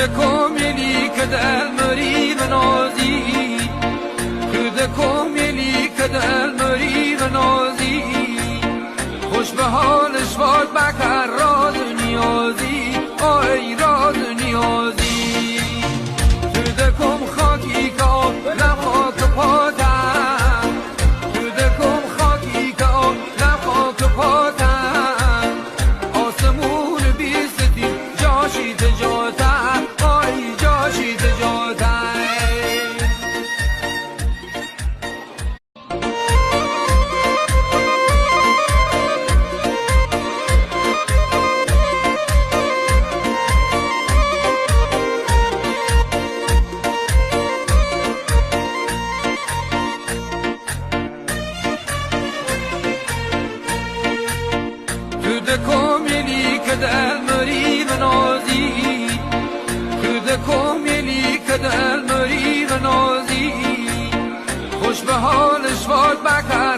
کمیلی که دل مری و نازی تو کمیلی که دل مری و نازی خوش به حالش واد بکر راز نیازی آی راز نیازی تو دکم خاکی که لب خاک پاتم تو دکم خاکی که لب خاک پاتم آسمون بیستی جاشی تجاتم آی جاشی تجاتم کمیلی که دل مری و نازی تو کمیلی که دل مری و نازی خوش به حالش واد بکر